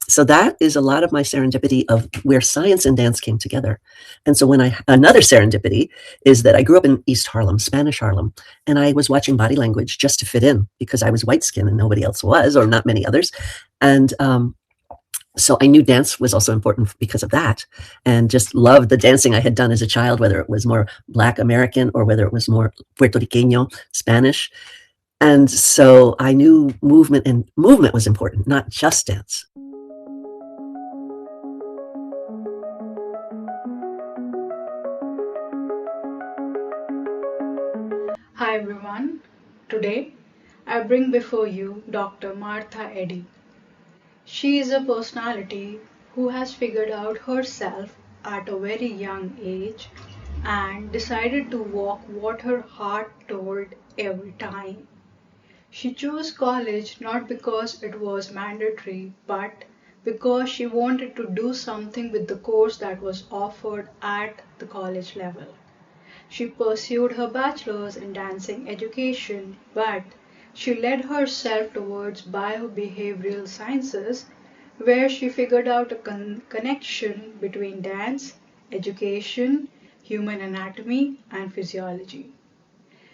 So that is a lot of my serendipity of where science and dance came together. And so another serendipity is that I grew up in East Harlem, Spanish Harlem, and I was watching Body Language just to fit in because I was white skinned and nobody else was, or not many others. And so I knew dance was also important because of that, and just loved the dancing I had done as a child, whether it was more Black American or whether it was more Puerto Riqueño, Spanish. And so I knew movement was important, not just dance. Hi everyone. Today I bring before you Dr. Martha Eddy. She is a personality who has figured out herself at a very young age and decided to walk what her heart told every time. She chose college not because it was mandatory, but because she wanted to do something with the course that was offered at the college level. She pursued her bachelor's in dancing education, but she led herself towards biobehavioral sciences, where she figured out a connection between dance, education, human anatomy, and physiology.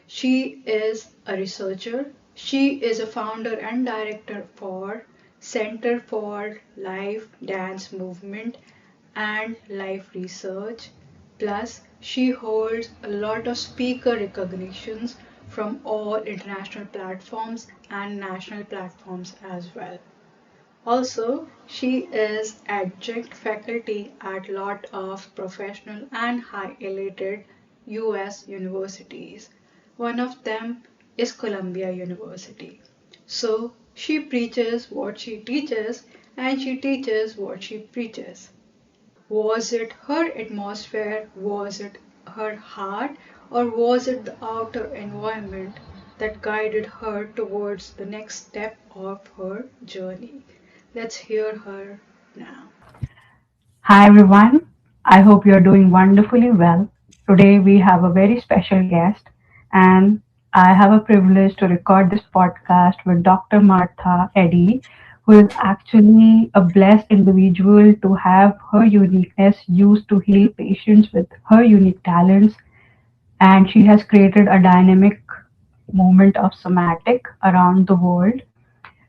She is a researcher. She is a founder and director for Center for Life Dance Movement and Life Research. Plus, she holds a lot of speaker recognitions from all international platforms and national platforms as well. Also, she is adjunct faculty at lot of professional and high elated US universities. One of them is Columbia University. So, she preaches what she teaches and she teaches what she preaches. Was it her atmosphere? Was it her heart? Or was it the outer environment that guided her towards the next step of her journey? Let's hear her now. Hi everyone, I hope you're doing wonderfully well. Today we have a very special guest, and I have a privilege to record this podcast with Dr. Martha Eddy, who is actually a blessed individual to have her uniqueness used to heal patients with her unique talents, and she has created a dynamic movement of somatic around the world.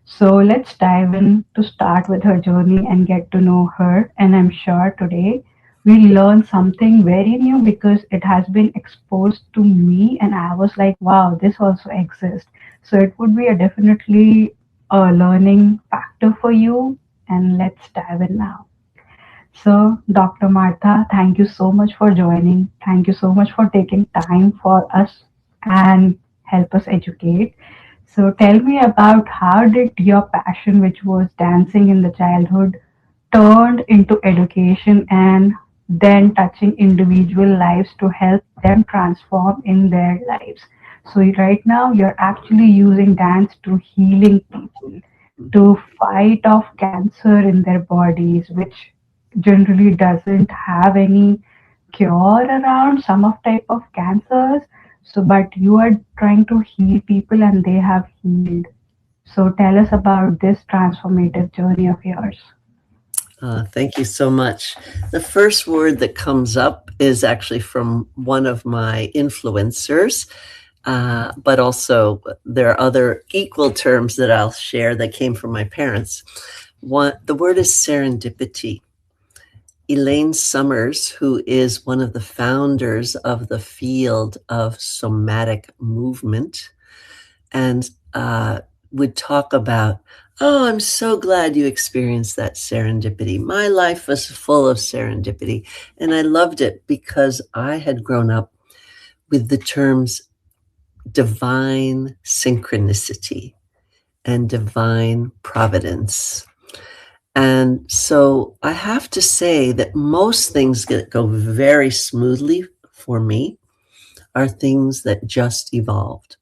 So let's dive in to start with her journey and get to know her. And I'm sure today we'll learn something very new because it has been exposed to me, and I was like, wow, this also exists. So it would be a definitely a learning factor for you. And let's dive in now. So, Dr. Martha, thank you so much for joining. Thank you so much for taking time for us and help us educate. So, tell me about how did your passion, which was dancing in the childhood, turned into education and then touching individual lives to help them transform in their lives. So, right now, you're actually using dance to healing people to fight off cancer in their bodies, which generally doesn't have any cure around some of type of cancers. So, but you are trying to heal people and they have healed. So, tell us about this transformative journey of yours. Thank you so much. The first word that comes up is actually from one of my influencers, but also there are other equal terms that I'll share that came from my parents. The word is serendipity. Elaine Summers, who is one of the founders of the field of somatic movement, and would talk about, oh, I'm so glad you experienced that serendipity. My life was full of serendipity. And I loved it because I had grown up with the terms divine synchronicity and divine providence. And so I have to say that most things that go very smoothly for me are things that just evolved.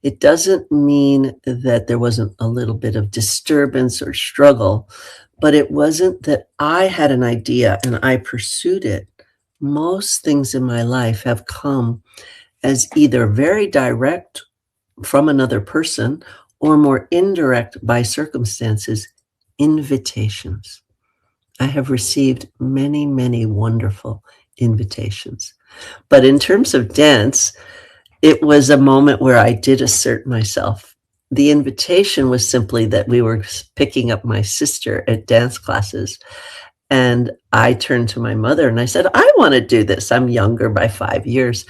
It doesn't mean that there wasn't a little bit of disturbance or struggle, but it wasn't that I had an idea and I pursued it. Most things in my life have come as either very direct from another person or more indirect by circumstances invitations. I have received many, many wonderful invitations. But in terms of dance, it was a moment where I did assert myself. The invitation was simply that we were picking up my sister at dance classes. And I turned to my mother and I said, I want to do this. I'm younger by 5 years.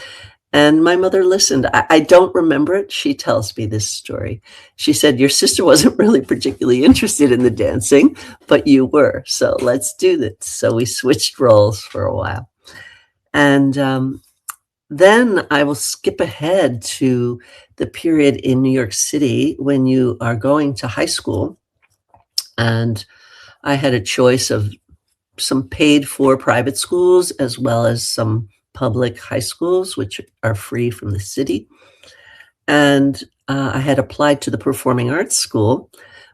And my mother listened. I don't remember it. She tells me this story. She said, your sister wasn't really particularly interested in the dancing, but you were. So let's do this. So we switched roles for a while. And then I will skip ahead to the period in New York City when you are going to high school. And I had a choice of some paid for private schools as well as some public high schools, which are free from the city. And I had applied to the performing arts school,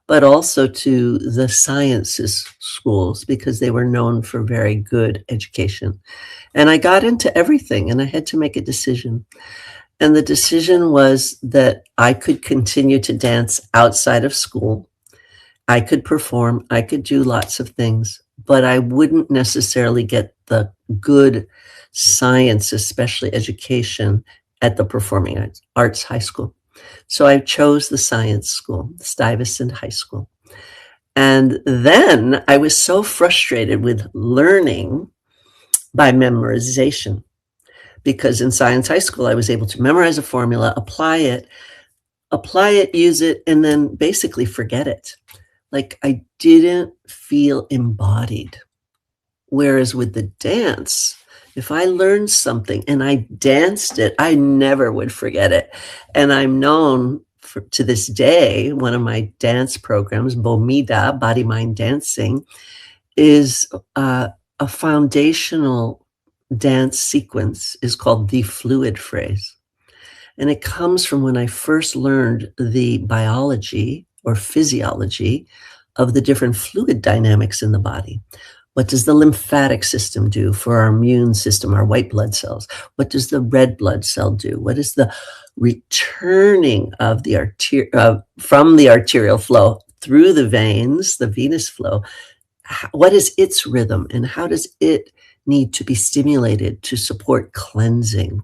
but also to the sciences schools because they were known for very good education. And I got into everything and I had to make a decision. And the decision was that I could continue to dance outside of school. I could perform, I could do lots of things, but I wouldn't necessarily get the good science, especially education, at the Performing Arts High School. So I chose the science school, Stuyvesant High School. And then I was so frustrated with learning by memorization, because in science high school, I was able to memorize a formula, apply it, use it, and then basically forget it. Like I didn't feel embodied. Whereas with the dance, if I learned something and I danced it, I never would forget it. And I'm known to this day, one of my dance programs, BOMIDA, Body Mind Dancing, is a foundational dance sequence is called the fluid phrase. And it comes from when I first learned the biology or physiology of the different fluid dynamics in the body. What does the lymphatic system do for our immune system, our white blood cells? What does the red blood cell do? What is the returning of the from the arterial flow through the veins, the venous flow? What is its rhythm and how does it need to be stimulated to support cleansing?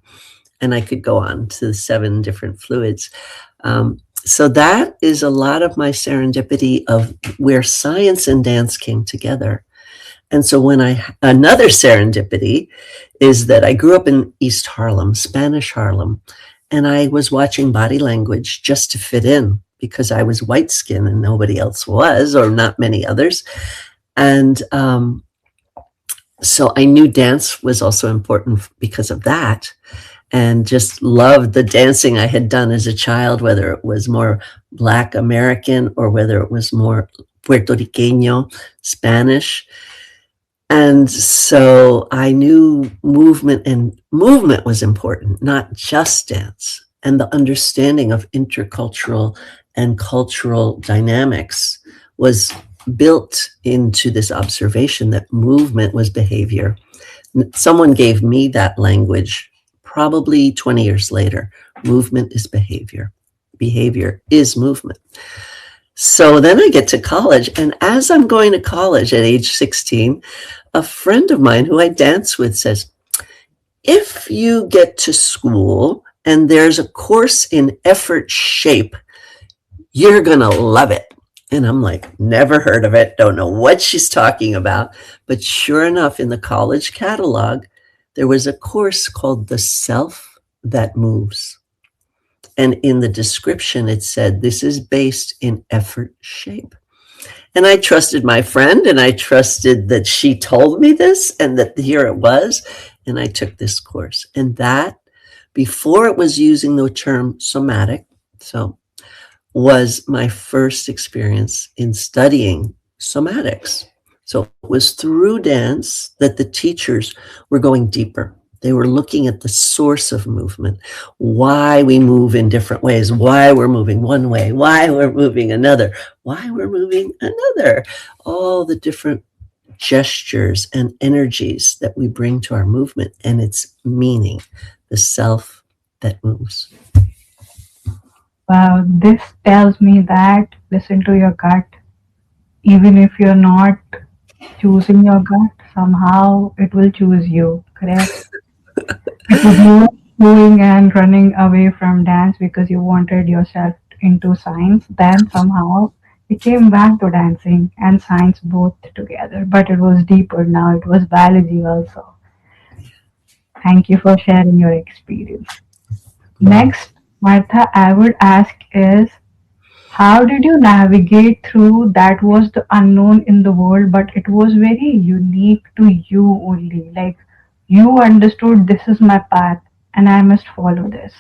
And I could go on to the 7 different fluids. So that is a lot of my serendipity of where science and dance came together. And so another serendipity is that I grew up in East Harlem, Spanish Harlem, and I was watching Body Language just to fit in because I was white skinned and nobody else was, or not many others. And so I knew dance was also important because of that, and just loved the dancing I had done as a child, whether it was more Black American or whether it was more Puerto Riqueño, Spanish. And so I knew movement was important, not just dance. And the understanding of intercultural and cultural dynamics was built into this observation that movement was behavior. Someone gave me that language probably 20 years later. Movement is behavior. Behavior is movement. So then I get to college, and as I'm going to college at age 16, a friend of mine who I dance with says, if you get to school and there's a course in effort shape, you're going to love it. And I'm like, never heard of it, don't know what she's talking about. But sure enough, in the college catalog, there was a course called The Self That Moves. And in the description, it said, this is based in effort shape. And I trusted my friend, and I trusted that she told me this, and that here it was. And I took this course. And that, before it was using the term somatic, so was my first experience in studying somatics. So it was through dance that the teachers were going deeper. They were looking at the source of movement, why we move in different ways, why we're moving one way, why we're moving another, why we're moving another, all the different gestures and energies that we bring to our movement and its meaning, the self that moves. Wow, this tells me that listen to your gut. Even if you're not choosing your gut, somehow it will choose you, correct? Because you were going and running away from dance because you wanted yourself into science, then somehow it came back to dancing and science both together. But it was deeper now, it was biology also. Thank you for sharing your experience. Next, Martha, I would ask is how did you navigate through that was the unknown in the world, but it was very unique to you only? Like you understood this is my path and I must follow this.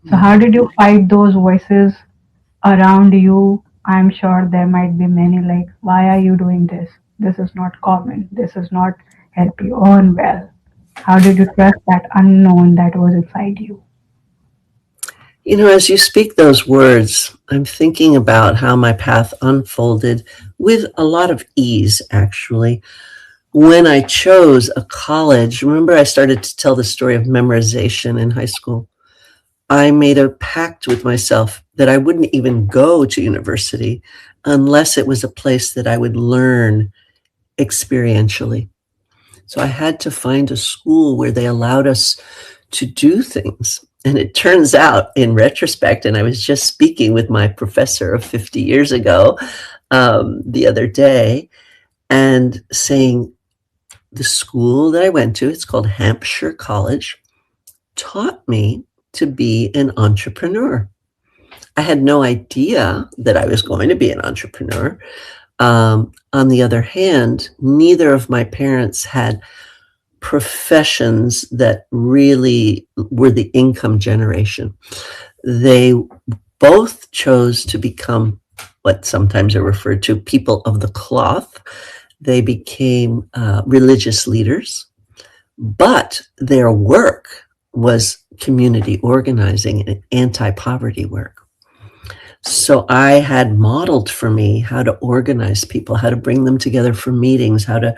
So, how did you fight those voices around you? I'm sure there might be many like, why are you doing this? This is not common. This is not help you earn well. How did you trust that unknown that was inside you? As you speak those words, I'm thinking about how my path unfolded with a lot of ease, actually. When I chose a college, remember I started to tell the story of memorization in high school. I made a pact with myself that I wouldn't even go to university unless it was a place that I would learn experientially. So I had to find a school where they allowed us to do things. And it turns out, in retrospect, and I was just speaking with my professor of 50 years ago the other day and saying the school that I went to, it's called Hamshire College, taught me to be an entrepreneur. I had no idea that I was going to be an entrepreneur. On the other hand, neither of my parents had professions that really were the income generation. They both chose to become what sometimes are referred to people of the cloth. They became religious leaders, but their work was community organizing and anti-poverty work. So I had modeled for me how to organize people, how to bring them together for meetings, how to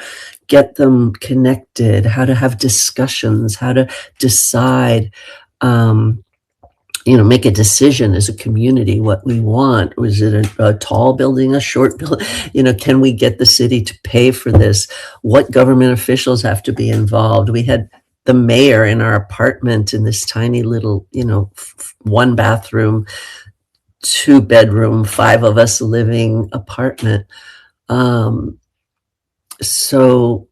get them connected, how to have discussions, how to decide, make a decision as a community what we want. Was it a tall building, a short building? Can we get the city to pay for this? What government officials have to be involved? We had the mayor in our apartment in this tiny little, one bathroom, 2 bedroom, 5 of us living apartment. So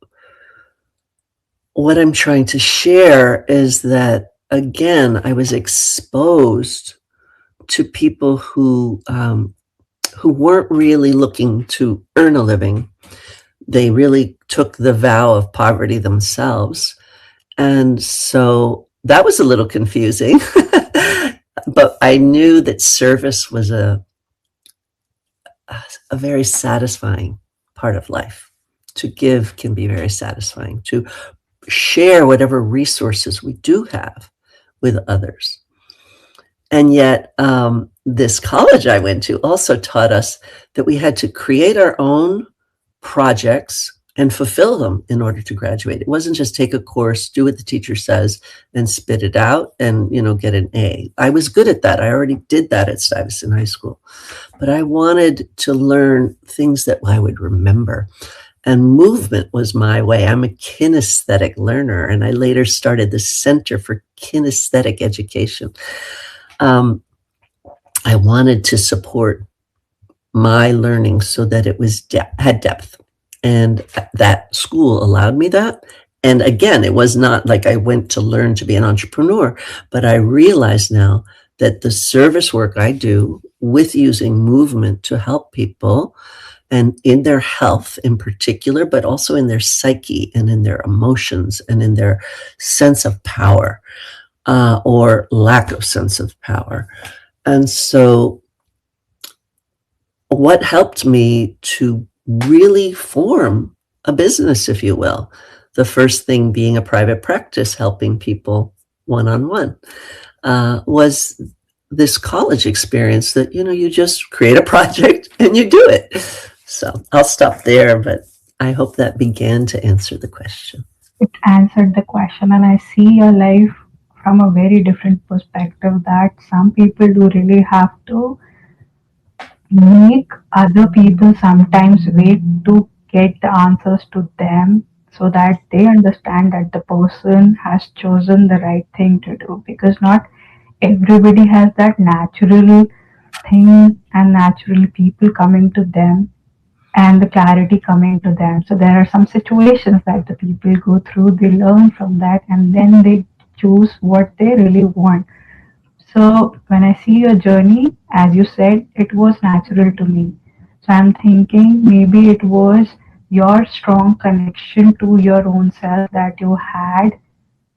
what I'm trying to share is that, again, I was exposed to people who weren't really looking to earn a living. They really took the vow of poverty themselves. And so that was a little confusing. But I knew that service was a very satisfying part of life. To give can be very satisfying. To share whatever resources we do have with others. And yet, this college I went to also taught us that we had to create our own projects and fulfill them in order to graduate. It wasn't just take a course, do what the teacher says, and spit it out and, get an A. I was good at that. I already did that at Stuyvesant High School. But I wanted to learn things that I would remember. And movement was my way. I'm a kinesthetic learner, and I later started the Center for Kinesthetic Education. I wanted to support my learning so that it was had depth. And that school allowed me that. And again, it was not like I went to learn to be an entrepreneur, but I realize now that the service work I do with using movement to help people and in their health in particular, but also in their psyche and in their emotions and in their sense of power or lack of sense of power. And so what helped me to really form a business, if you will, the first thing being a private practice, helping people one-on-one, was this college experience that, you just create a project and you do it. So I'll stop there, but I hope that began to answer the question. It answered the question, and I see your life from a very different perspective that some people do really have to make other people sometimes wait to get the answers to them so that they understand that the person has chosen the right thing to do, because not everybody has that natural thing and natural people coming to them and the clarity coming to them. So there are some situations that the people go through, they learn from that, and then they choose what they really want. So when I see your journey, as you said, it was natural to me. So I'm thinking maybe it was your strong connection to your own self that you had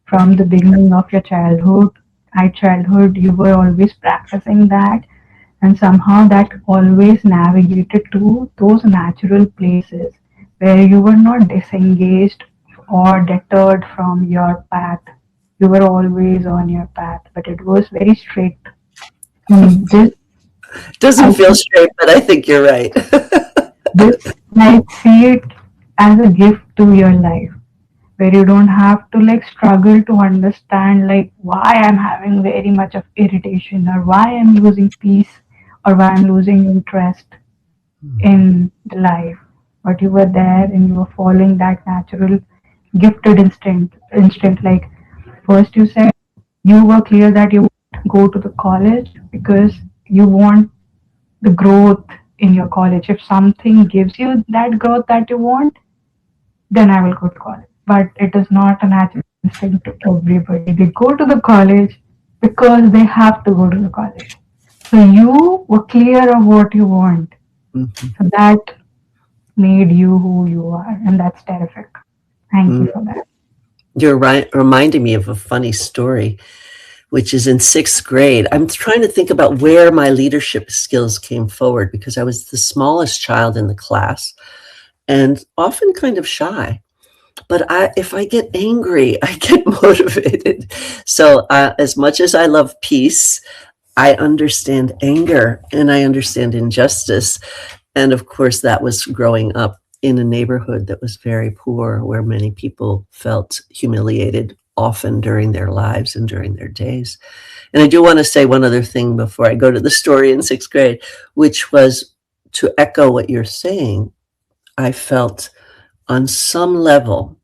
from the beginning of your childhood. At childhood, you were always practicing that, and somehow that always navigated to those natural places where you were not disengaged or deterred from your path. You were always on your path, but it was very strict. And this, Doesn't I feel see, straight, but I think you're right. this, I see it as a gift to your life, where you don't have to like struggle to understand like why I'm having very much of irritation or why I'm losing peace or why I'm losing interest in the life. But you were there and you were following that natural gifted instinct. Like first you said you were clear that you go to the college because you want the growth in your college. If something gives you that growth that you want, then I will go to college. But it is not a natural instinct to everybody. They go to the college because they have to go to the college. So you were clear of what you want. Mhm. So that made you who you are, and that's terrific. Thank you Mm. for that. You're right, reminding me of a funny story, which is in sixth grade. I'm trying to think about where my leadership skills came forward because I was the smallest child in the class and often kind of shy. But if I get angry, I get motivated. So, as much as I love peace, I understand anger and I understand injustice. And of course, that was growing up in a neighborhood that was very poor, where many people felt humiliated often during their lives and during their days. And I do want to say one other thing before I go to the story in sixth grade, which was to echo what you're saying. I felt on some level,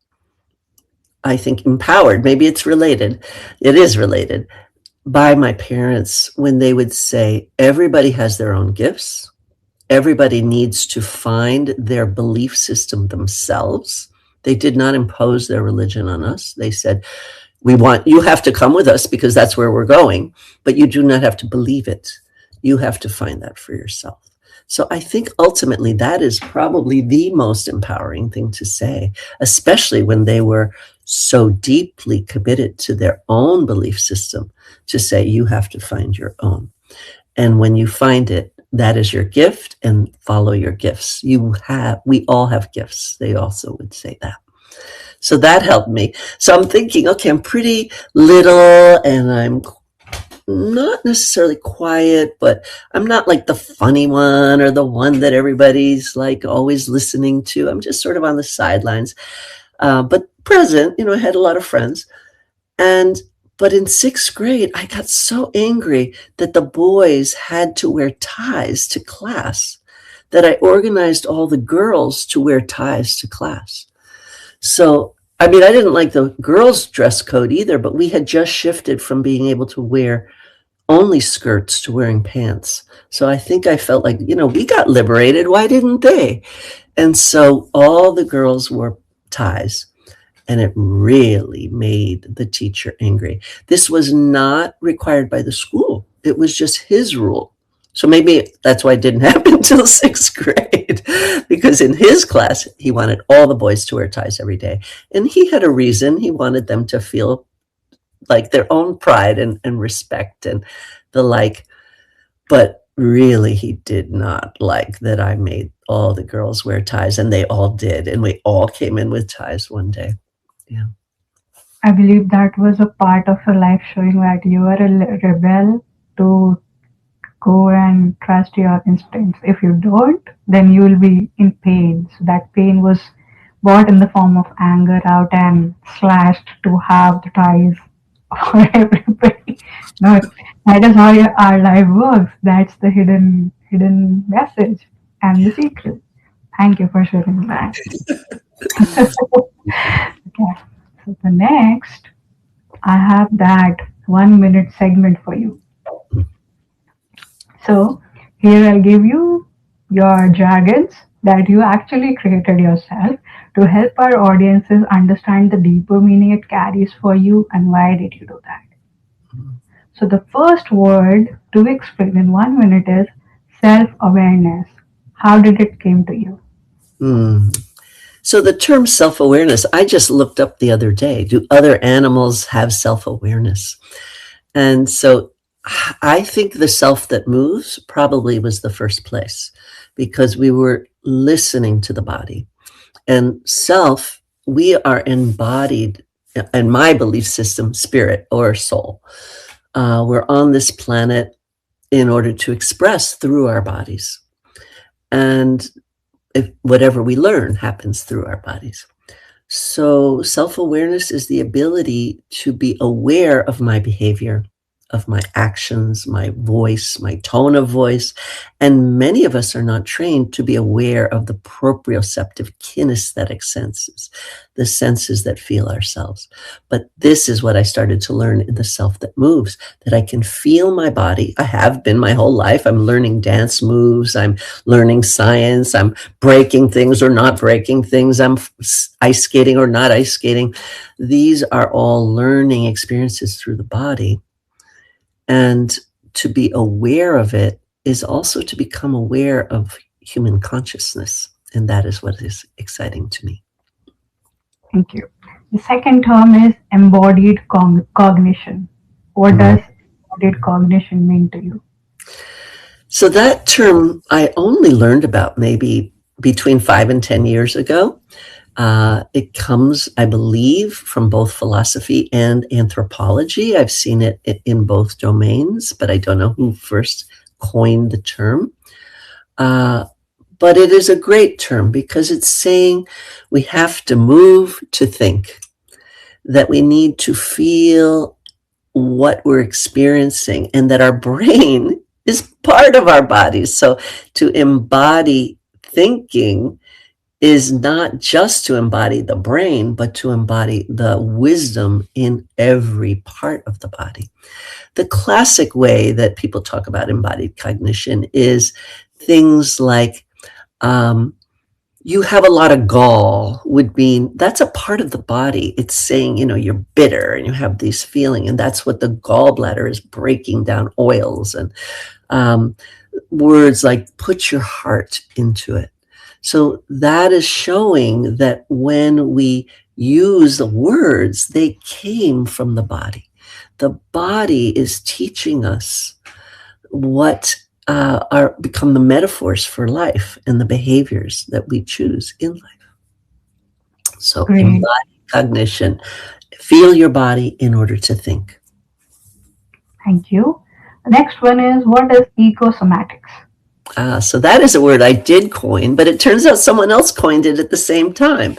I think, empowered. Maybe it's related. It is related by my parents when they would say, everybody has their own gifts. Everybody needs to find their belief system themselves. They did not impose their religion on us. They said, you have to come with us because that's where we're going, but you do not have to believe it. You have to find that for yourself. So I think ultimately that is probably the most empowering thing to say, especially when they were so deeply committed to their own belief system, to say you have to find your own. And when you find it, that is your gift, and follow your gifts. We all have gifts. They also would say that. So that helped me. So I'm thinking, okay, I'm pretty little and I'm not necessarily quiet, but I'm not like the funny one or the one that everybody's like always listening to. I'm just sort of on the sidelines, but present. I had a lot of friends. And but in sixth grade, I got so angry that the boys had to wear ties to class that I organized all the girls to wear ties to class. So, I mean, I didn't like the girls' dress code either, but we had just shifted from being able to wear only skirts to wearing pants. So I think I felt like, we got liberated. Why didn't they? And so all the girls wore ties, and it really made the teacher angry. This was not required by the school. It was just his rule. So maybe that's why it didn't happen until sixth grade, because in his class, he wanted all the boys to wear ties every day. And he had a reason. He wanted them to feel like their own pride and respect and the like. But really, he did not like that I made all the girls wear ties, and they all did. And we all came in with ties one day. Yeah. I believe that was a part of your life showing that you are a rebel to go and trust your instincts. If you don't, then you will be in pain. So that pain was brought in the form of anger out and slashed to have the ties for everybody. No, that is how our life works. That's the hidden. hidden message and the secret. Thank you for sharing that. Okay. So the next, I have that 1 minute segment for you. So here I'll give you your jargons that you actually created yourself to help our audiences understand the deeper meaning it carries for you and why did you do that. So the first word to explain in 1 minute is self-awareness. How did it came to you? Hmm. So the term self-awareness, I just looked up the other day. Do other animals have self-awareness? And so I think the self that moves probably was the first place because we were listening to the body. And self, we are embodied, in my belief system, spirit or soul. We're on this planet in order to express through our bodies. And whatever we learn happens through our bodies. So self-awareness is the ability to be aware of my behavior, of my actions, my voice, my tone of voice. And many of us are not trained to be aware of the proprioceptive kinesthetic senses, the senses that feel ourselves. But this is what I started to learn in the self that moves, that I can feel my body. I have been my whole life. I'm learning dance moves. I'm learning science. I'm breaking things or not breaking things. I'm ice skating or not ice skating. These are all learning experiences through the body. And to be aware of it is also to become aware of human consciousness. And that is what is exciting to me. Thank you. The second term is embodied cognition. What does embodied cognition mean to you? So that term I only learned about maybe between 5 and 10 years ago. It comes, I believe, from both philosophy and anthropology. I've seen it in both domains, but I don't know who first coined the term. But it is a great term because it's saying we have to move to think, that we need to feel what we're experiencing, and that our brain is part of our bodies. So to embody thinking is not just to embody the brain, but to embody the wisdom in every part of the body. The classic way that people talk about embodied cognition is things like, you have a lot of gall would mean that's a part of the body. It's saying, you're bitter and you have these feelings, and that's what the gallbladder is breaking down oils. And words like put your heart into it. So that is showing that when we use the words, they came from the body. The body is teaching us what are become the metaphors for life and the behaviors that we choose in life. So Great. embodied cognition, feel your body in order to think. Thank you. The next one is what is ecosomatics? So that is a word I did coin, but it turns out someone else coined it at the same time.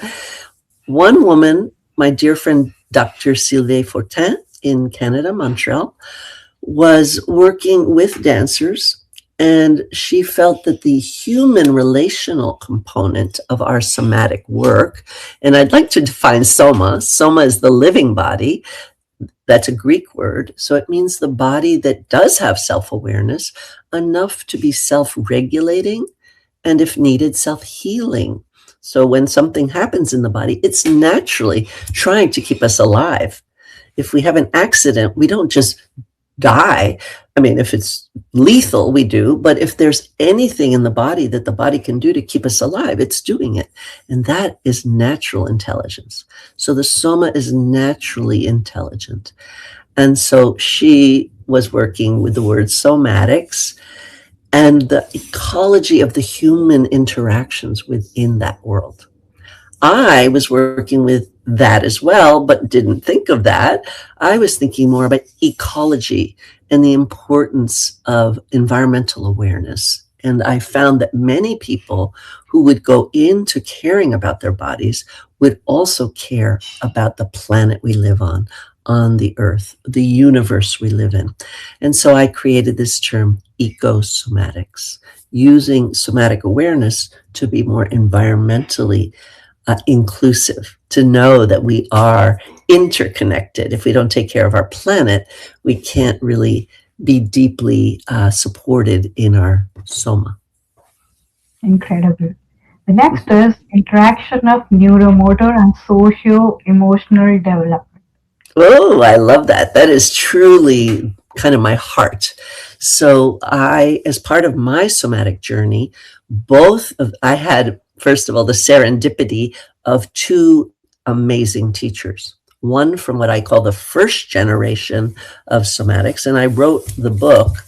One woman, my dear friend Dr. Sylvie Fortin in Canada, Montreal, was working with dancers, and she felt that the human relational component of our somatic work, and I'd like to define soma. Soma is the living body. That's a Greek word. So it means the body that does have self-awareness enough to be self-regulating and, if needed, self-healing. So when something happens in the body, it's naturally trying to keep us alive. If we have an accident, we don't just die. I mean, if it's lethal, we do. But if there's anything in the body that the body can do to keep us alive, it's doing it. And that is natural intelligence. So the soma is naturally intelligent. And so she was working with the word somatics and the ecology of the human interactions within that world. I was working with that as well, but didn't think of that. I was thinking more about ecology and the importance of environmental awareness. And I found that many people who would go into caring about their bodies would also care about the planet we live on the earth, the universe we live in. And so I created this term, ecosomatics. using somatic awareness to be more environmentally inclusive, to know that we are interconnected. If we don't take care of our planet, we can't really be deeply supported in our soma. Incredible. The next is interaction of neuromotor and socio-emotional development. Oh, I love that. That is truly kind of my heart. So I, as part of my somatic journey, I had, first of all, the serendipity of two amazing teachers. One from what I call the first generation of somatics, and I wrote the book,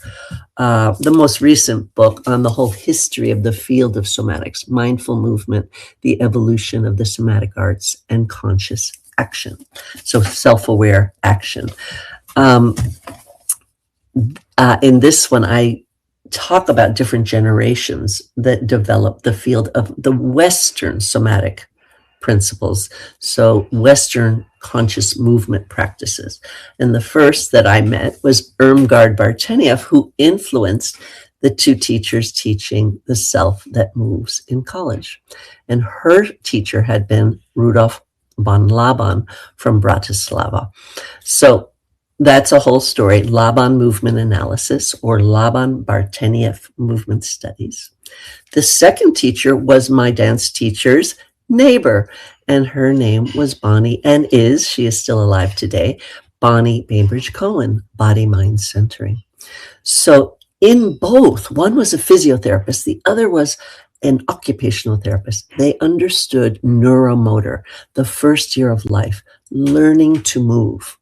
the most recent book on the whole history of the field of somatics, mindful movement, the evolution of the somatic arts, and conscious action. So self-aware action. Um, in this one, I talk about different generations that developed the field of the Western somatic principles. So Western conscious movement practices. And the first that I met was Irmgard Bartenieff, who influenced the two teachers teaching the self that moves in college. And her teacher had been Rudolf von Laban from Bratislava. So that's a whole story, Laban movement analysis, or Laban Bartenieff movement studies. The second teacher was my dance teacher's neighbor, and her name was Bonnie, and she is still alive today, Bonnie Bainbridge Cohen, Body Mind Centering. So in both, one was a physiotherapist, the other was an occupational therapist. They understood neuromotor, the first year of life, learning to move,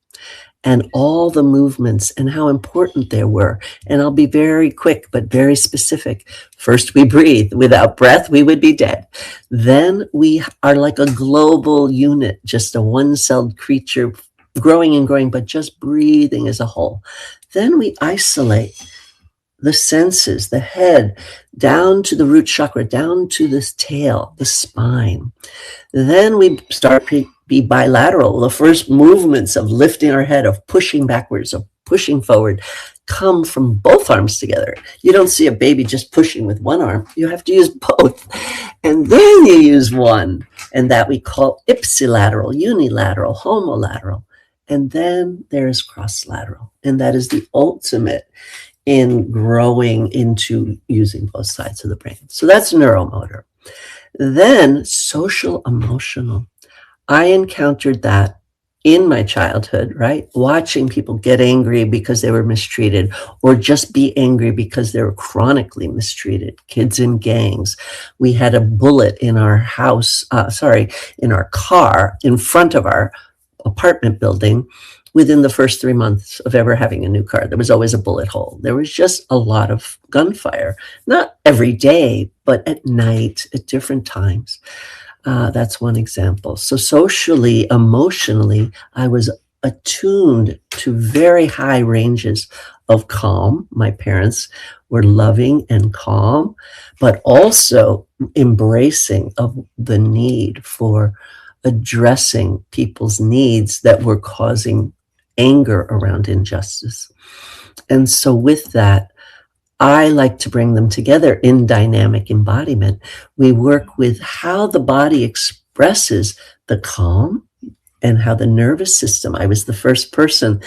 and all the movements and how important they were. And I'll be very quick, but very specific. First, we breathe. Without breath, we would be dead. Then we are like a global unit, just a one-celled creature, growing and growing, but just breathing as a whole. Then we isolate the senses, the head, down to the root chakra, down to the tail, the spine. Then we start to be bilateral. The first movements of lifting our head, of pushing backwards, of pushing forward, come from both arms together. You don't see a baby just pushing with one arm. You have to use both. And then you use one. And that we call ipsilateral, unilateral, homolateral. And then there's cross-lateral. And that is the ultimate in growing into using both sides of the brain. So that's neuromotor. Then social emotional. I encountered that in my childhood, right? Watching people get angry because they were mistreated, or just be angry because they were chronically mistreated. Kids in gangs. We had a bullet in our house, in our car in front of our apartment building. Within the first 3 months of ever having a new car, there was always a bullet hole. There was just a lot of gunfire, not every day, but at night, at different times. That's one example. So socially, emotionally, I was attuned to very high ranges of calm. My parents were loving and calm, but also embracing of the need for addressing people's needs that were causing anger around injustice. And so with that, I like to bring them together in dynamic embodiment. We work with how the body expresses the calm and how the nervous system. I was the first person,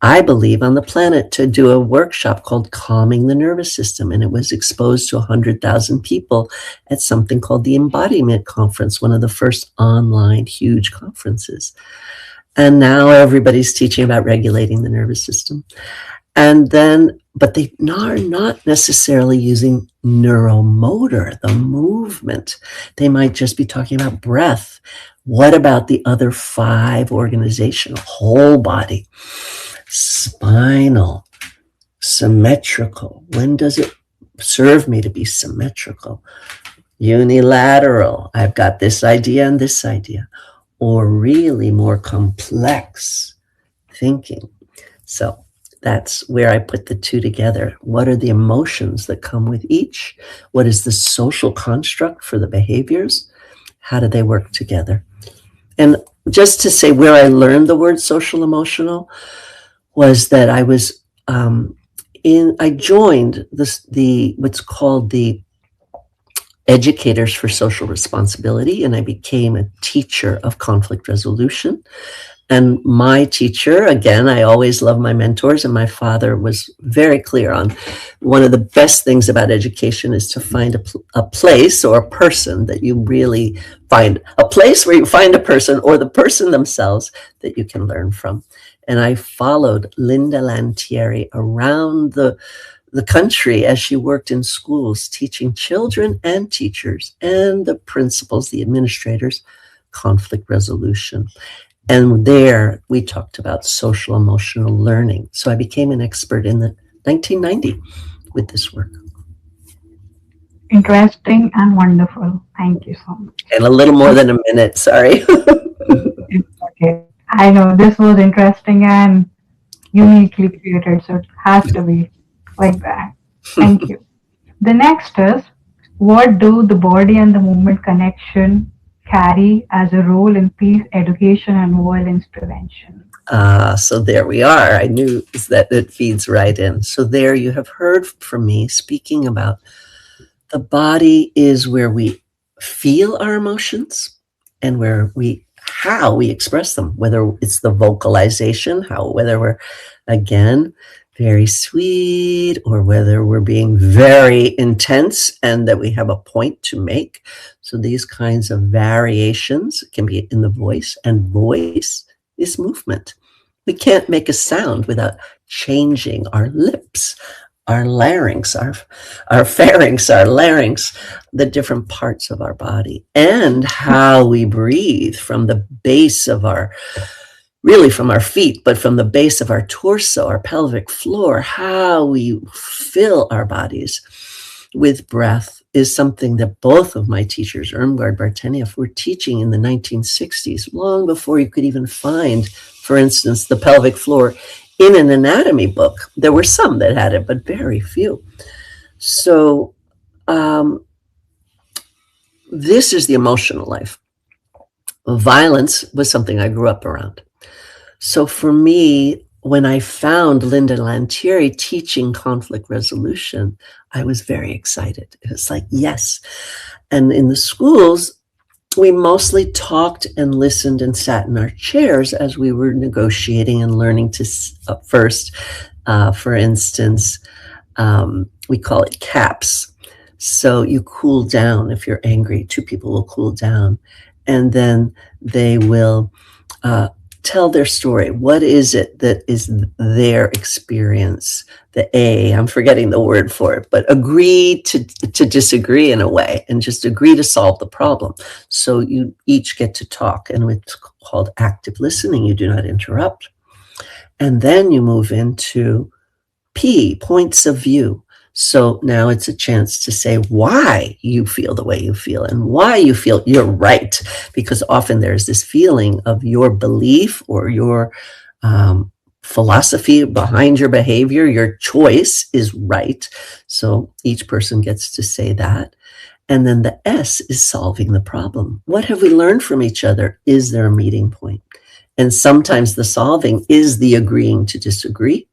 I believe, on the planet to do a workshop called Calming the Nervous System. And it was exposed to 100,000 people at something called the Embodiment Conference, one of the first online huge conferences. And now everybody's teaching about regulating the nervous system. And then, but they are not necessarily using neuromotor, the movement. They might just be talking about breath. What about the other 5 organizational? Whole body, spinal, symmetrical. When does it serve me to be symmetrical? Unilateral. I've got this idea and this idea. Or really more complex thinking. So that's where I put the two together. What are the emotions that come with each? What is the social construct for the behaviors? How do they work together? And just to say where I learned the word social emotional was that I was I joined what's called the Educators for Social Responsibility, and I became a teacher of conflict resolution. And my teacher, again, I always love my mentors, and my father was very clear on one of the best things about education is to find a place or a person that you really find, a place where you find a person or the person themselves that you can learn from. And I followed Linda Lantieri around the country as she worked in schools, teaching children and teachers and the principals, the administrators, conflict resolution. And there we talked about social emotional learning. So I became an expert in the 1990 with this work. Interesting and wonderful. Thank you so much. And a little more than a minute, sorry. It's okay. I know this was interesting and uniquely created, so it has to be like that. Thank you. The next is, what do the body and the movement connection carry as a role in peace education and violence prevention? So there we are. I knew that it feeds right in. So there you have heard from me speaking about the body is where we feel our emotions and how we express them, whether it's the vocalization, whether we're, again, very sweet, or whether we're being very intense and that we have a point to make. So these kinds of variations can be in the voice, and voice is movement. We can't make a sound without changing our lips, our larynx, our pharynx, our larynx, the different parts of our body, and how we breathe from the base of really from our feet, but from the base of our torso, our pelvic floor, how we fill our bodies with breath is something that both of my teachers, Irmgard Bartenieff, were teaching in the 1960s, long before you could even find, for instance, the pelvic floor in an anatomy book. There were some that had it, but very few. So this is the emotional life. Violence was something I grew up around. So for me, when I found Linda Lantieri teaching conflict resolution, I was very excited. It was like, yes. And in the schools, we mostly talked and listened and sat in our chairs as we were negotiating and learning to first, for instance, we call it CAPS. So you cool down if you're angry. Two people will cool down, and then they will tell their story. What is it that is their experience? I'm forgetting the word for it, but agree to disagree in a way, and just agree to solve the problem. So you each get to talk, and it's called active listening. You do not interrupt. And then you move into P, points of view. So now it's a chance to say why you feel the way you feel and why you feel you're right. Because often there's this feeling of your belief or your philosophy behind your behavior, your choice is right. So each person gets to say that. And then the S is solving the problem. What have we learned from each other? Is there a meeting point? And sometimes the solving is the agreeing to disagree.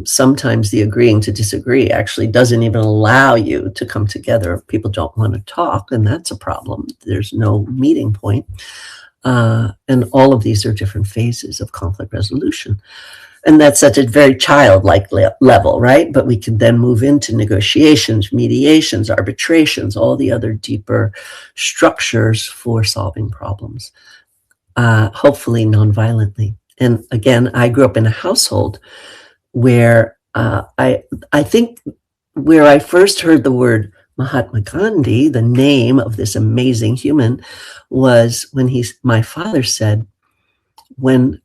Sometimes the agreeing to disagree actually doesn't even allow you to come together. People don't want to talk, and that's a problem. There's no meeting point. And all of these are different phases of conflict resolution. And that's at a very childlike level, right? But we can then move into negotiations, mediations, arbitrations, all the other deeper structures for solving problems, hopefully nonviolently. And again, I grew up in a household where I think where I first heard the word Mahatma Gandhi, the name of this amazing human, was when my father said, when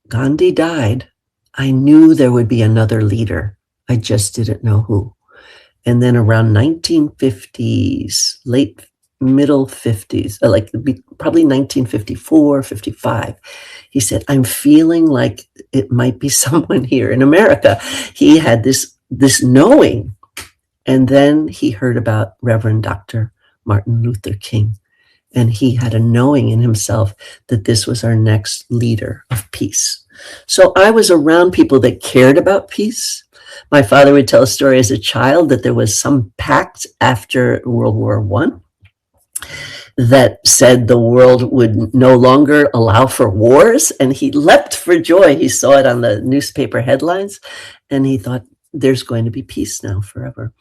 Gandhi died, I knew there would be another leader. I just didn't know who. And then around 1950s, middle 50s, probably 1954, 55, he said, I'm feeling like it might be someone here in America. He had this knowing. And then he heard about Reverend Dr. Martin Luther King. And he had a knowing in himself that this was our next leader of peace. So I was around people that cared about peace, My father would tell a story as a child that there was some pact after World War I that said the world would no longer allow for wars, and he leapt for joy. He saw it on the newspaper headlines, and he thought, there's going to be peace now forever.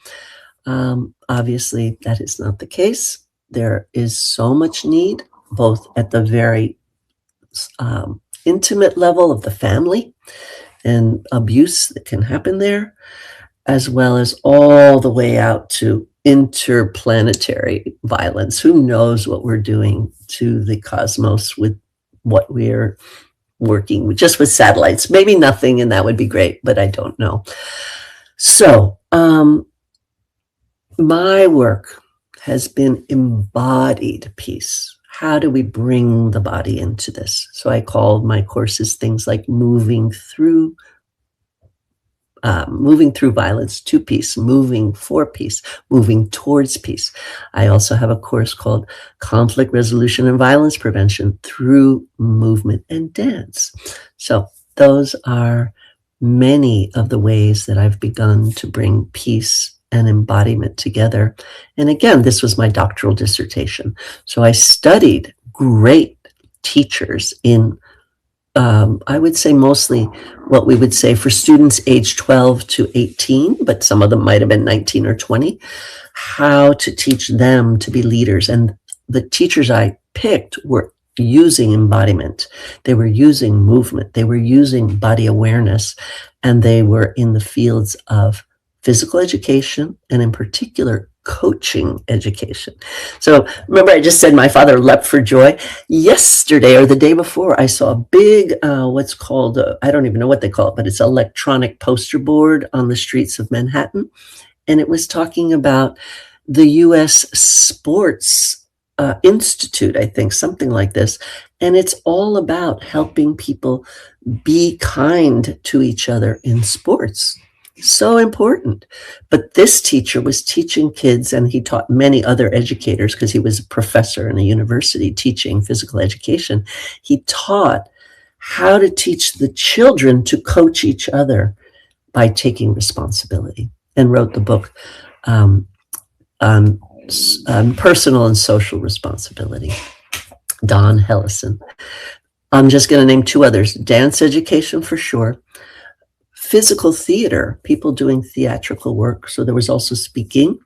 Obviously, that is not the case. There is so much need, both at the very intimate level of the family and abuse that can happen there, as well as all the way out to interplanetary violence. Who knows what we're doing to the cosmos with what we're working with, just with satellites? Maybe nothing, and that would be great, but I don't know. So my work has been embodied peace. How do we bring the body into this? So I call my courses things like moving through violence to peace, moving for peace, moving towards peace. I also have a course called Conflict Resolution and Violence Prevention through Movement and Dance. So those are many of the ways that I've begun to bring peace and embodiment together. And again, this was my doctoral dissertation. So I studied great teachers in I would say mostly what we would say for students age 12 to 18, but some of them might have been 19 or 20, how to teach them to be leaders. And the teachers I picked were using embodiment. They were using movement. They were using body awareness. And they were in the fields of physical education, and in particular, coaching education. So remember, I just said my father leapt for joy. Yesterday or the day before, I saw a big, what's called, I don't even know what they call it, but it's electronic poster board on the streets of Manhattan. And it was talking about the U.S. Sports Institute, I think, something like this. And it's all about helping people be kind to each other in sports. So important. But this teacher was teaching kids, and he taught many other educators because he was a professor in a university teaching physical education. He taught how to teach the children to coach each other by taking responsibility, and wrote the book on personal and social responsibility. Don Hellison. I'm just going to name two others. Dance education for sure. Physical theater, people doing theatrical work. So there was also speaking.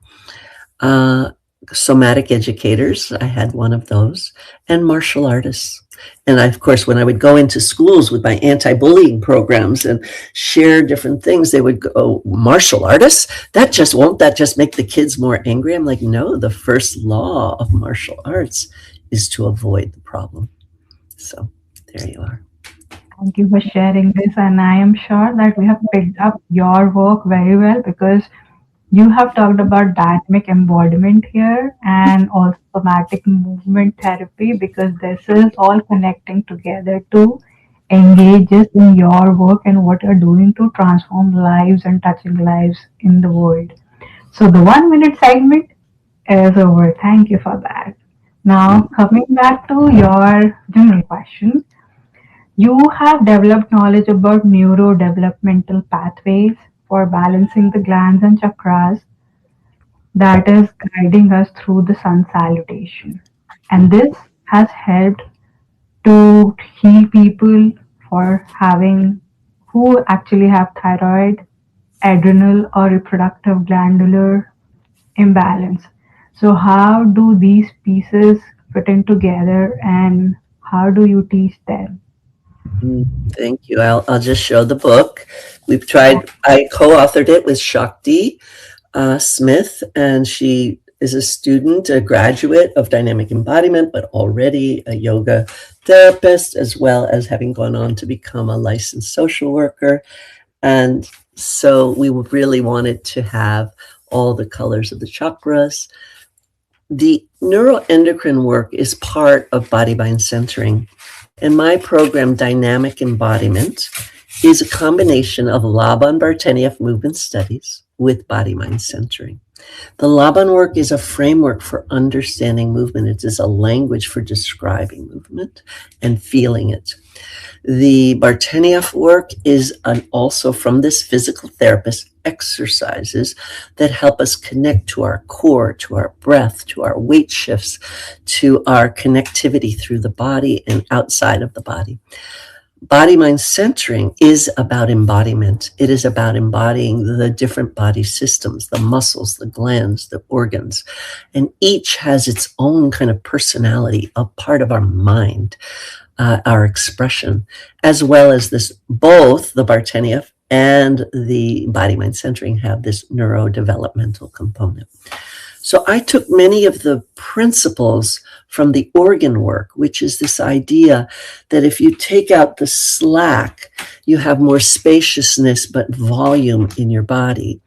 Somatic educators, I had one of those, and martial artists. And I, of course, when I would go into schools with my anti-bullying programs and share different things, they would go, martial artists? Won't that just make the kids more angry? I'm like, no, the first law of martial arts is to avoid the problem. So there you are. Thank you for sharing this, and I am sure that we have picked up your work very well because you have talked about dynamic embodiment here and also somatic movement therapy, because this is all connecting together to engage us in your work and what you're doing to transform lives and touching lives in the world. So the 1 minute segment is over. Thank you for that. Now, coming back to your general question, you have developed knowledge about neurodevelopmental pathways for balancing the glands and chakras that is guiding us through the sun salutation. And this has helped to heal people for having who actually have thyroid, adrenal, or reproductive glandular imbalance. So, how do these pieces fit in together and how do you teach them? Thank you. I'll just show the book. I co-authored it with Shakti Smith, and she is a student, a graduate of dynamic embodiment, but already a yoga therapist, as well as having gone on to become a licensed social worker. And so we really wanted to have all the colors of the chakras. The neuroendocrine work is part of body-mind centering. And my program, Dynamic Embodiment, is a combination of Laban Bartenieff movement studies with body-mind centering. The Laban work is a framework for understanding movement. It is a language for describing movement and feeling it. The Bartenieff work is also from this physical therapist exercises that help us connect to our core, to our breath, to our weight shifts, to our connectivity through the body and outside of the body. Body-mind centering is about embodiment. It is about embodying the different body systems, the muscles, the glands, the organs, and each has its own kind of personality, a part of our mind, our expression, as well as this, both the Bartenieff and the body-mind centering have this neurodevelopmental component. So I took many of the principles from the organ work, which is this idea that if you take out the slack, you have more spaciousness but volume in your body.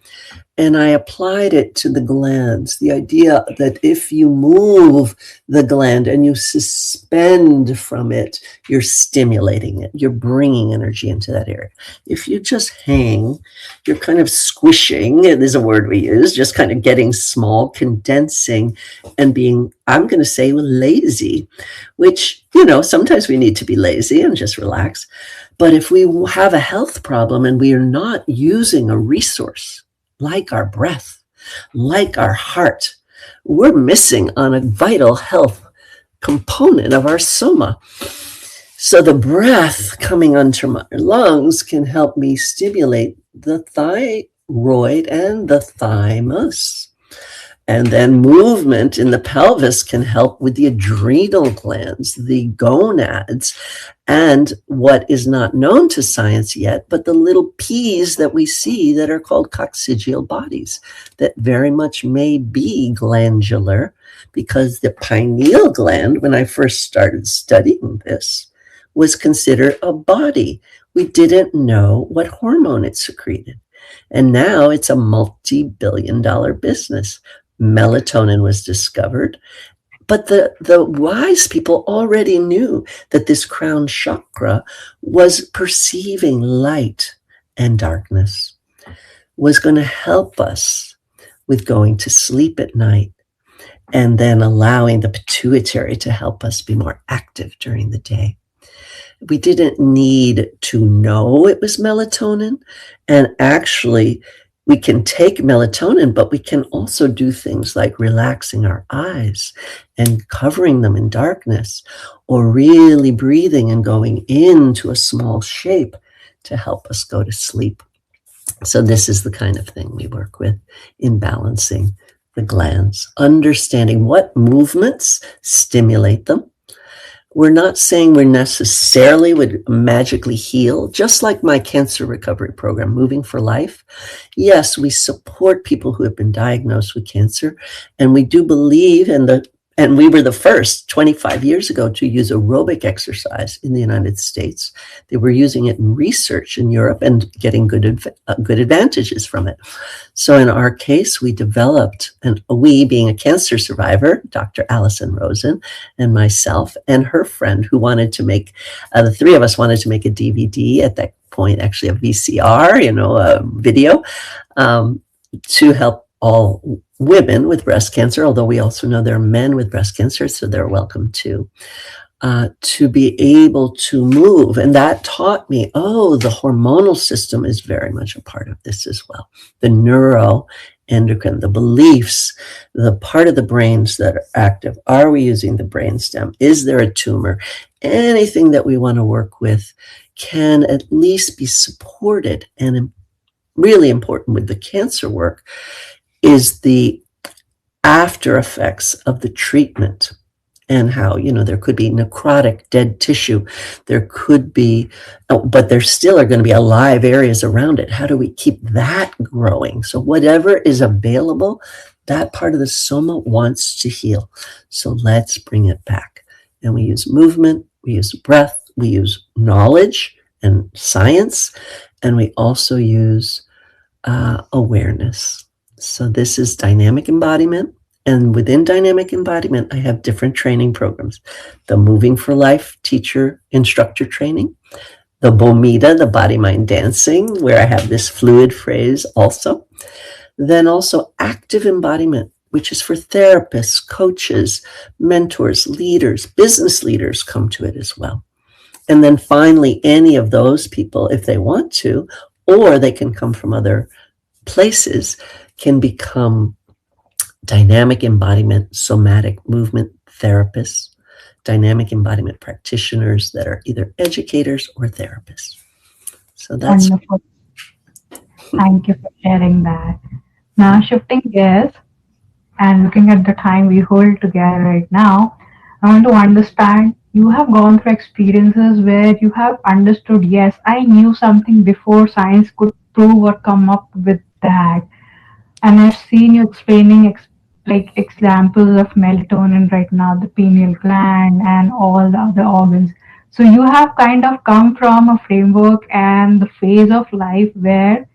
And I applied it to the glands, the idea that if you move the gland and you suspend from it, you're stimulating it, you're bringing energy into that area. If you just hang, you're kind of squishing, it is a word we use, just kind of getting small, condensing, and being, I'm going to say, lazy, which, sometimes we need to be lazy and just relax. But if we have a health problem and we are not using a resource, like our breath, like our heart, we're missing on a vital health component of our soma. So the breath coming onto my lungs can help me stimulate the thyroid and the thymus. And then movement in the pelvis can help with the adrenal glands, the gonads, and what is not known to science yet, but the little peas that we see that are called coccygeal bodies that very much may be glandular, because the pineal gland, when I first started studying this, was considered a body. We didn't know what hormone it secreted. And now it's a multi-billion-dollar business. Melatonin was discovered, but the wise people already knew that this crown chakra was perceiving light and darkness, was going to help us with going to sleep at night, and then allowing the pituitary to help us be more active during the day. We didn't need to know it was melatonin, and actually we can take melatonin, but we can also do things like relaxing our eyes and covering them in darkness, or really breathing and going into a small shape to help us go to sleep. So this is the kind of thing we work with in balancing the glands, understanding what movements stimulate them. We're not saying we necessarily would magically heal, just like my cancer recovery program, Moving for Life. Yes, we support people who have been diagnosed with cancer, and we do believe and we were the first 25 years ago to use aerobic exercise in the United States. They were using it in research in Europe and getting good advantages from it. So in our case, we developed, and we being a cancer survivor, Dr. Allison Rosen and myself and her friend who wanted to make, the three of us wanted to make a DVD at that point, actually a VCR, a video, to help all women with breast cancer, although we also know there are men with breast cancer, so they're welcome too, to be able to move. And that taught me, the hormonal system is very much a part of this as well. The neuroendocrine, the beliefs, the part of the brains that are active. Are we using the brainstem? Is there a tumor? Anything that we want to work with can at least be supported. And really important with the cancer work is the after effects of the treatment, and how, there could be necrotic dead tissue. There could be, but there still are going to be alive areas around it. How do we keep that growing? So whatever is available, that part of the soma wants to heal. So let's bring it back. And we use movement, we use breath, we use knowledge and science, and we also use awareness. So this is dynamic embodiment. And within dynamic embodiment, I have different training programs. The Moving for Life teacher instructor training, the Bomita, the body mind dancing, where I have this fluid phrase also, Then also active embodiment, which is for therapists, coaches, mentors, leaders, business leaders come to it as well. And then finally, any of those people, if they want to, or they can come from other places, can become dynamic embodiment, somatic movement therapists, dynamic embodiment practitioners that are either educators or therapists. So that's Wonderful. Thank you for sharing that. Now, shifting gears and looking at the time we hold together right now, I want to understand you have gone through experiences where you have understood, yes, I knew something before science could prove or come up with that. And I've seen you explaining like examples of melatonin right now, the pineal gland, and all the other organs. So you have kind of come from a framework and the phase of life where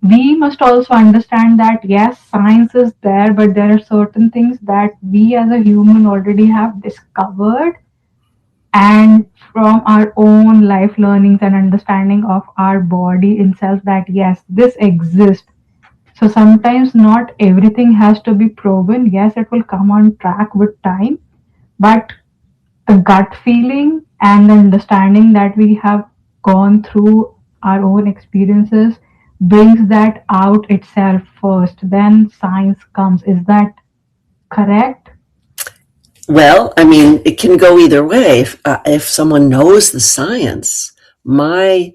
we must also understand that yes, science is there, but there are certain things that we as a human already have discovered, and from our own life learnings and understanding of our body itself, that yes, this exists. So sometimes not everything has to be proven. Yes, it will come on track with time, but the gut feeling and the understanding that we have gone through our own experiences brings that out itself first. Then science comes. Is that correct? well, I mean, it can go either way. If someone knows the science, my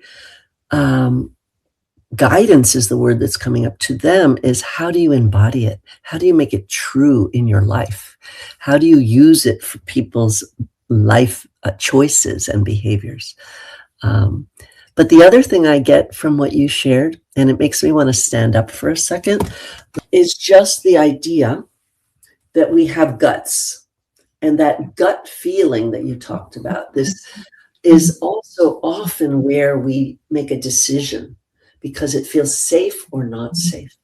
um, guidance is the word that's coming up to them is how do you embody it? How do you make it true in your life? How do you use it for people's life choices and behaviors? But the other thing I get from what you shared, and it makes me want to stand up for a second, is just the idea that we have guts. And that gut feeling that you talked about, this is also often where we make a decision because it feels safe or not safe.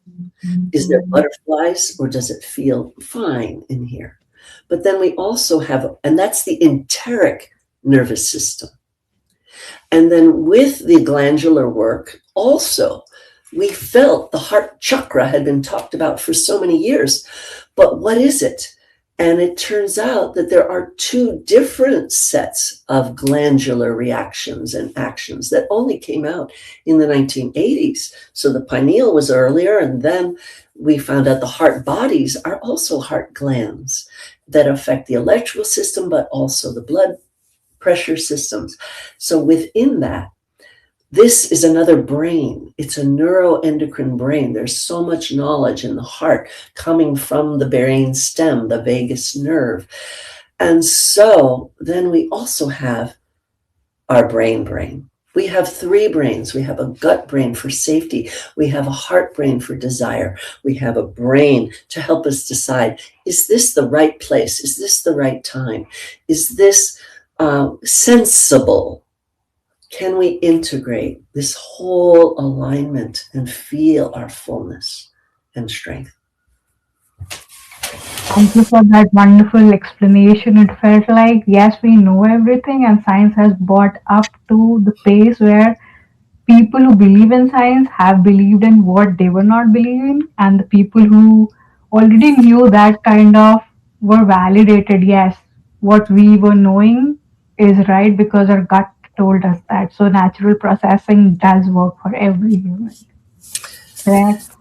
Is there butterflies or does it feel fine in here? But then we also have, and that's the enteric nervous system. And then with the glandular work, also, we felt the heart chakra had been talked about for so many years. But what is it? And it turns out that there are two different sets of glandular reactions and actions that only came out in the 1980s. So the pineal was earlier, and then we found out the heart bodies are also heart glands that affect the electrical system, but also the blood pressure systems. So within that, this is another brain. It's a neuroendocrine brain. There's so much knowledge in the heart coming from the brain stem, the vagus nerve. And so then we also have our brain. We have three brains. We have a gut brain for safety. We have a heart brain for desire. We have a brain to help us decide, is this the right place? Is this the right time? Is this sensible? Can we integrate this whole alignment and feel our fullness and strength? Thank you for that wonderful explanation. It felt like, yes, we know everything, and science has brought up to the pace where people who believe in science have believed in what they were not believing, and the people who already knew that kind of were validated. Yes, what we were knowing is right because our gut told us that. So natural processing does work for every human. Correct.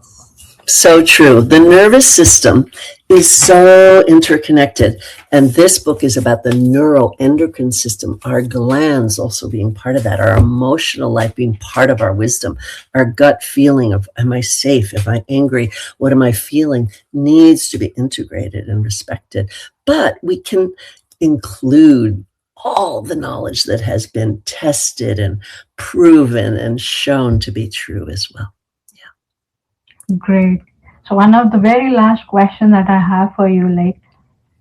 So true. The nervous system is so interconnected. And this book is about the neuroendocrine system, our glands also being part of that, our emotional life being part of our wisdom, our gut feeling of, am I safe? Am I angry? What am I feeling? Needs to be integrated and respected. But we can include all the knowledge that has been tested and proven and shown to be true as well. Great. So one of the very last question that I have for you, like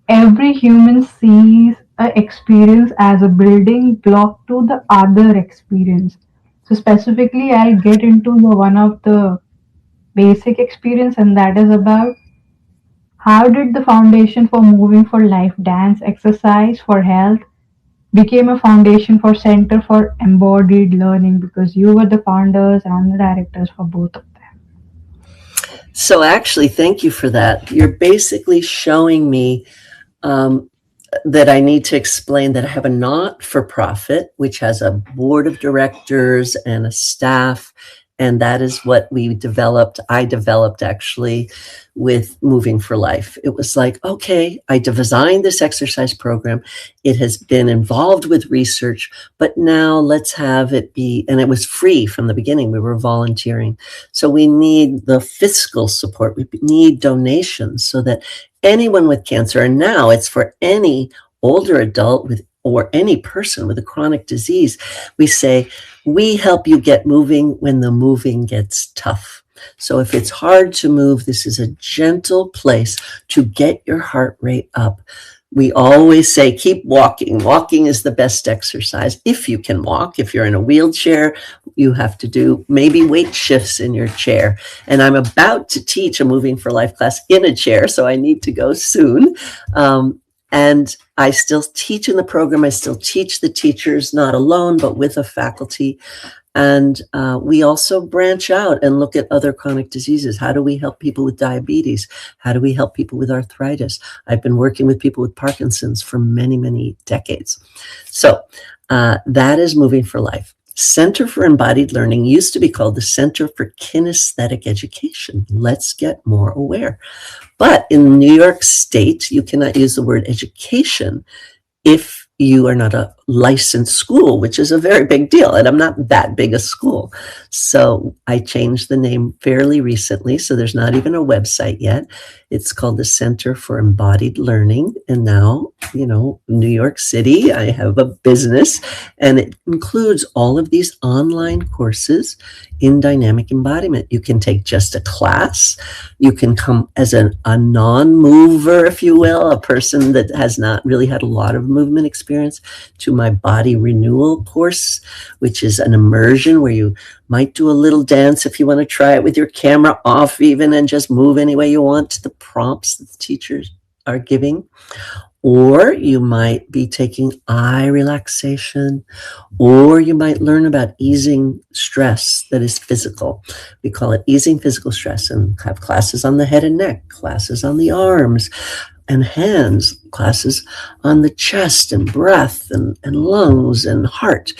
every human sees a experience as a building block to the other experience. So specifically, I'll get into the one of the basic experience, and that is about how did the foundation for moving for life, dance, exercise for health, became a foundation for Center for Embodied Learning, because you were the founders and the directors for both of them. So actually, thank you for that. You're basically showing me um, that I need to explain that I have a not-for-profit, which has a board of directors and a staff. And that is what I developed actually with Moving for Life. It was like, okay, I designed this exercise program. It has been involved with research, but now let's have it be, and it was free from the beginning. We were volunteering. So we need the fiscal support. We need donations so that anyone with cancer, and now it's for any older adult with or any person with a chronic disease, we say, we help you get moving when the moving gets tough. So if it's hard to move, this is a gentle place to get your heart rate up. We always say, keep walking. Walking is the best exercise. If you can walk, if you're in a wheelchair, you have to do maybe weight shifts in your chair. And I'm about to teach a Moving for Life class in a chair, so I need to go soon. And I still teach in the program. I still teach the teachers, not alone, but with a faculty. And we also branch out and look at other chronic diseases. How do we help people with diabetes? How do we help people with arthritis? I've been working with people with Parkinson's for many, many decades. So that is Moving for Life. Center for Embodied Learning used to be called the Center for Kinesthetic Education. Let's get more aware. But in New York State, you cannot use the word education if you are not a licensed school, which is a very big deal. And I'm not that big a school. So I changed the name fairly recently. So there's not even a website yet. It's called the Center for Embodied Learning. And now, New York City, I have a business, and it includes all of these online courses in dynamic embodiment. You can take just a class. You can come as a non-mover, if you will, a person that has not really had a lot of movement experience, to my body renewal course, which is an immersion where you might do a little dance if you want to try it with your camera off even and just move any way you want to the prompts that the teachers are giving. Or you might be taking eye relaxation, or you might learn about easing stress that is physical. We call it easing physical stress, and have classes on the head and neck, classes on the arms and hands, classes on the chest and breath and lungs and heart,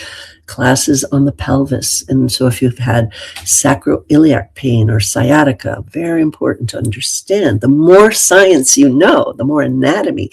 classes on the pelvis. And so if you've had sacroiliac pain or sciatica, very important to understand. The more science you know, the more anatomy,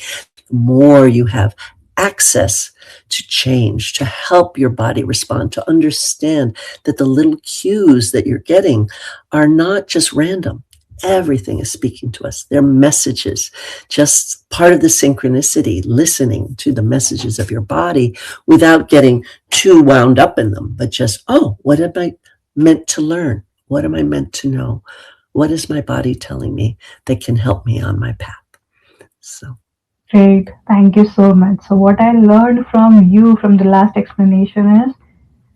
the more you have access to change, to help your body respond, to understand that the little cues that you're getting are not just random. Everything is speaking to us. They're messages, just part of the synchronicity, listening to the messages of your body without getting too wound up in them, but just, what am I meant to learn? What am I meant to know? What is my body telling me that can help me on my path? So. Great. Thank you so much. So what I learned from you from the last explanation is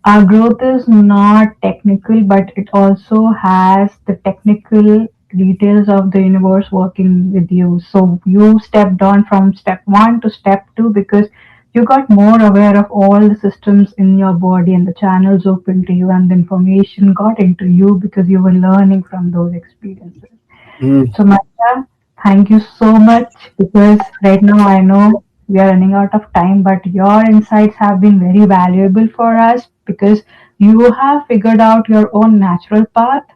our growth is not technical, but it also has the technical details of the universe working with you. So you stepped on from step 1 to step 2 because you got more aware of all the systems in your body and the channels open to you, and the information got into you because you were learning from those experiences. So Martha, thank you so much, because right now I know we are running out of time, but your insights have been very valuable for us because you have figured out your own natural path,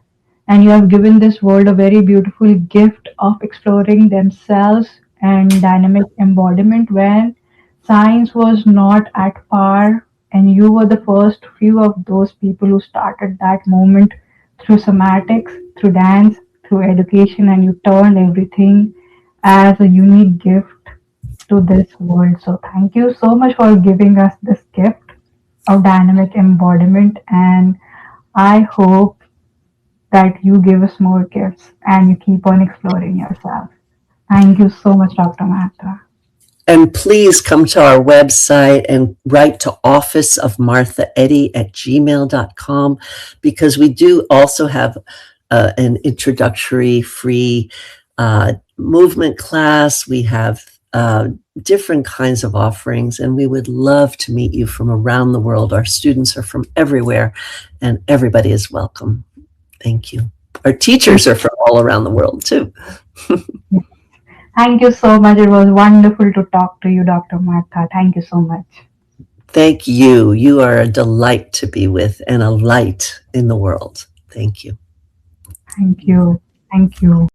and you have given this world a very beautiful gift of exploring themselves and dynamic embodiment when science was not at par, and you were the first few of those people who started that movement through somatics, through dance, through education, and you turned everything as a unique gift to this world. So thank you so much for giving us this gift of dynamic embodiment, and I hope that you give us more gifts and you keep on exploring yourself. Thank you so much, Dr. Martha. And please come to our website and write to officeofmarthaeddy@gmail.com, because we do also have an introductory free movement class. We have different kinds of offerings, and we would love to meet you from around the world. Our students are from everywhere, and everybody is welcome. Thank you. Our teachers are from all around the world too. Thank you so much. It was wonderful to talk to you, Dr. Martha. Thank you so much. Thank you. You are a delight to be with and a light in the world. Thank you. Thank you. Thank you.